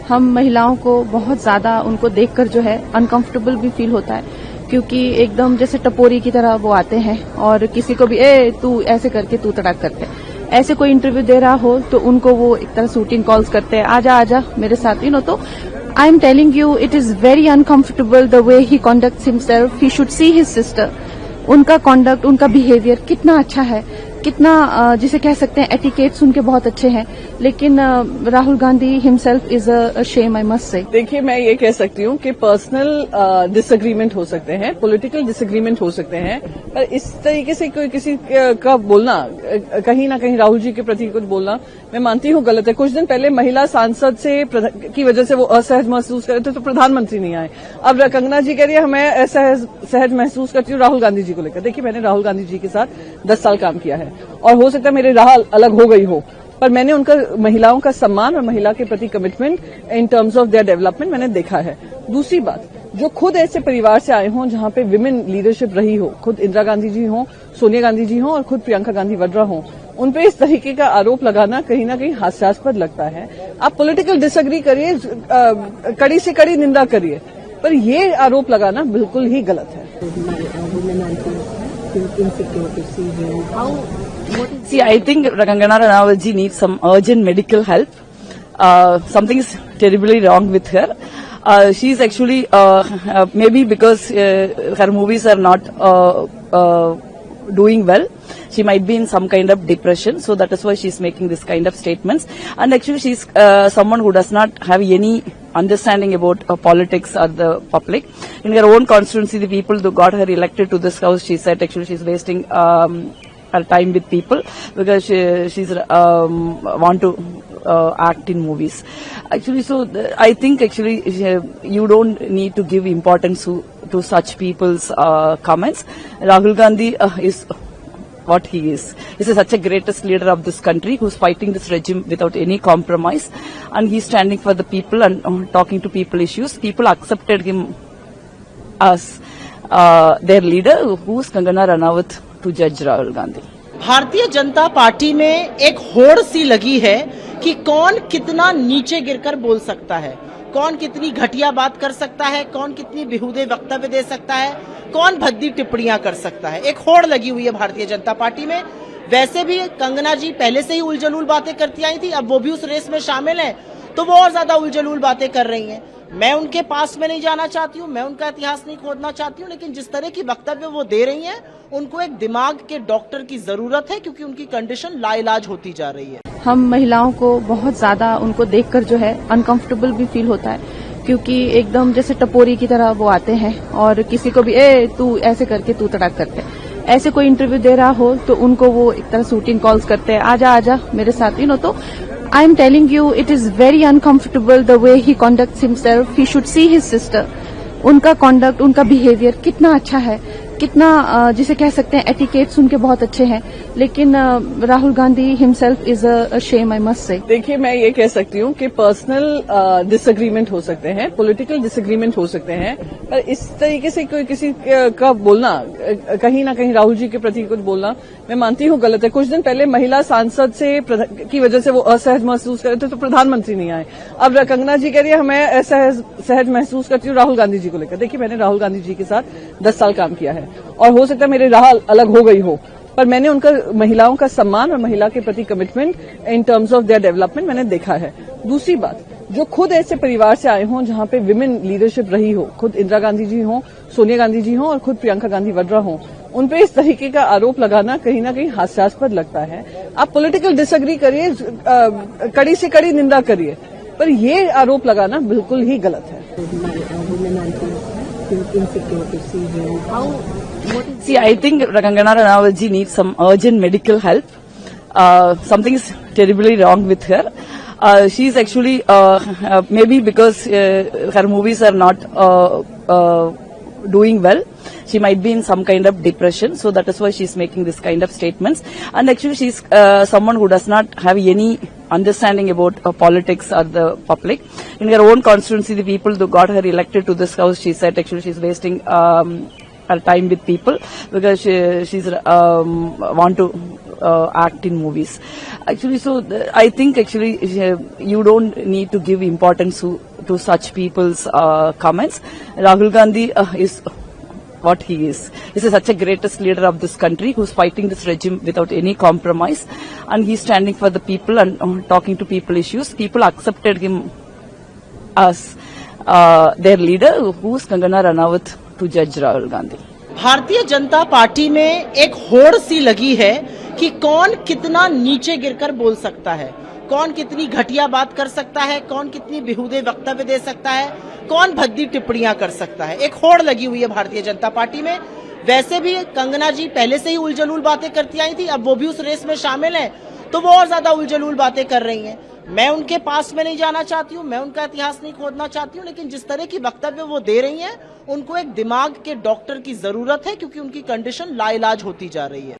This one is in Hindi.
हम महिलाओं को बहुत ज्यादा उनको देखकर जो है अनकंफर्टेबल भी फील होता है, क्योंकि एकदम जैसे टपोरी की तरह वो आते हैं और किसी को भी तू ऐसे करके तू तड़ाक करते हैं। ऐसे कोई इंटरव्यू दे रहा हो तो उनको वो एक तरह शूटिंग कॉल्स करते हैं, आजा आजा मेरे साथ, तो I am telling you it is very uncomfortable the way he conducts himself. He should see his sister. उनका कॉन्डक्ट, उनका बिहेवियर कितना अच्छा है, कितना जिसे कह सकते हैं एटिकेट्स उनके बहुत अच्छे हैं, लेकिन Rahul Gandhi himself is a shame, I must say. देखिए, मैं ये कह सकती हूँ कि पर्सनल डिसएग्रीमेंट हो सकते हैं, पॉलिटिकल डिसएग्रीमेंट हो सकते हैं, पर इस तरीके से कोई किसी का बोलना, कहीं ना कहीं राहुल जी के प्रति कुछ बोलना, मैं मानती हूँ गलत है। कुछ दिन पहले महिला सांसद से की वजह से वो असहज महसूस कर रहे थे तो प्रधानमंत्री नहीं आए। अब कंगना जी कह रही है हमें असहज महसूस करती हूँ राहुल गांधी जी को लेकर। देखिए, मैंने राहुल गांधी जी के साथ 10 साल काम किया है और हो सकता है मेरी राह अलग हो गई हो, पर मैंने उनका महिलाओं का सम्मान और महिला के प्रति commitment in terms of their development मैंने देखा है। दूसरी बात, जो खुद ऐसे परिवार से आए हों जहां पे विमेन लीडरशिप रही हो, खुद इंदिरा गांधी जी हों, सोनिया गांधी जी हों और खुद प्रियंका गांधी वड्रा हों, उन पे इस तरीके का आरोप लगाना कहीं ना कहीं हास्यास्पद लगता है। आप पॉलिटिकल डिसएग्री करिए, कड़ी से कड़ी निंदा करिए, पर ये आरोप लगाना बिल्कुल ही गलत है। See, I think Kangana Ranaut ji needs some urgent medical help. Something is terribly wrong with her. She's actually, maybe because her movies are not doing well, she might be in some kind of depression, so that is why she's making this kind of statements. And actually she's someone who does not have any understanding about politics or the public. In her own constituency, the people who got her elected to this house, she said actually she's wasting her time with people because she's want to act in movies. Actually, so I think actually you don't need to give importance to such people's comments. Rahul Gandhi is what he is. He's such a greatest leader of this country who's fighting this regime without any compromise, and he's standing for the people and talking to people issues. People accepted him as their leader, who's Kangana Ranaut, to judge Rahul Gandhi. Bharatiya Janata party में एक होड़ सी लगी है कि कौन कितना नीचे गिरकर बोल सकता है, कौन कितनी घटिया बात कर सकता है, कौन कितनी बेहुदे वक्तव्य दे सकता है, कौन भद्दी टिप्पणियां कर सकता है। एक होड़ लगी हुई है भारतीय जनता पार्टी में। वैसे भी कंगना जी पहले से ही उलझलूल बातें करती आई थी, अब वो भी उस रेस में शामिल हैं, तो वो और ज्यादा उलझलूल बातें कर रही हैं। मैं उनके पास में नहीं जाना चाहती हूँ, मैं उनका इतिहास नहीं खोदना चाहती हूँ, लेकिन जिस तरह की वक्तव्य वो दे रही हैं, उनको एक दिमाग के डॉक्टर की जरूरत है, क्योंकि उनकी कंडीशन लाइलाज होती जा रही है। हम महिलाओं को बहुत ज्यादा उनको देखकर जो है अनकंफर्टेबल भी फील होता है, क्योंकि एकदम जैसे टपोरी की तरह वो आते हैं और किसी को भी तू ऐसे करके तू तड़ाक करते हैं। ऐसे कोई इंटरव्यू दे रहा हो तो उनको वो एक तरह शूटिंग कॉल्स करते हैं, आजा आजा मेरे साथ, तो I am telling you it is very uncomfortable the way he conducts himself. He should see his sister. उनका कॉन्डक्ट, उनका बिहेवियर कितना अच्छा है, कितना जिसे कह सकते हैं एटिकेट्स उनके बहुत अच्छे हैं, लेकिन Rahul Gandhi himself is a shame, I must say. देखिए, मैं ये कह सकती हूँ कि पर्सनल डिसएग्रीमेंट हो सकते हैं, पॉलिटिकल डिसएग्रीमेंट हो सकते हैं, पर इस तरीके से कोई किसी का बोलना, कहीं ना कहीं राहुल जी के प्रति कुछ बोलना, मैं मानती हूँ गलत है। कुछ दिन पहले महिला सांसद से की वजह से वो असहज महसूस कर रहे थे तो प्रधानमंत्री नहीं आए। अब कंगना जी कह रही है हमें असहज महसूस करती हूँ राहुल गांधी जी को लेकर। देखिए, मैंने राहुल गांधी जी के साथ 10 साल काम किया है और हो सकता है मेरी राह अलग हो गई हो, पर मैंने उनका महिलाओं का सम्मान और महिला के प्रति commitment in terms of their development मैंने देखा है। दूसरी बात, जो खुद ऐसे परिवार से आए हों जहां पे विमेन लीडरशिप रही हो, खुद इंदिरा गांधी जी हों, सोनिया गांधी जी हों और खुद प्रियंका गांधी वड्रा हों, उन पे इस तरीके का आरोप लगाना कहीं ना कहीं हास्यास्पद लगता है। आप पॉलिटिकल डिसएग्री करिए, कड़ी से कड़ी निंदा करिए, पर ये आरोप लगाना बिल्कुल ही गलत है। See, I think Kangana Ranaut ji needs some urgent medical help. Something is terribly wrong with her. She's actually, maybe because her movies are not doing well, she might be in some kind of depression, so that is why she's making this kind of statements. And actually she's someone who does not have any understanding about politics or the public. In her own constituency, the people who got her elected to this house, she said actually she's wasting her time with people because she's want to act in movies. Actually, so I think actually you don't need to give importance to such people's comments. Rahul Gandhi is what he is. He's such a greatest leader of this country who's fighting this regime without any compromise, and he's standing for the people and talking to people issues. People accepted him as their leader, who's Kangana Ranaut, to judge Rahul Gandhi. Bharatiya Janata party में एक होड़ सी लगी है कि कौन कितना नीचे गिरकर बोल सकता है, कौन कितनी घटिया बात कर सकता है, कौन कितनी बेहुदे वक्तव्य दे सकता है, कौन भद्दी टिप्पणियां कर सकता है। एक होड़ लगी हुई है भारतीय जनता पार्टी में। वैसे भी कंगना जी पहले से ही उलझलूल बातें करती आई थी, अब वो भी उस रेस में शामिल है तो वो और ज्यादा उलझलूल बातें कर रही हैं। मैं उनके पास में नहीं जाना चाहती हूँ, मैं उनका इतिहास नहीं खोदना चाहती हूँ, लेकिन जिस तरह की वक्तव्य वो दे रही हैं उनको एक दिमाग के डॉक्टर की जरूरत है, क्योंकि उनकी कंडीशन लाइलाज होती जा रही है।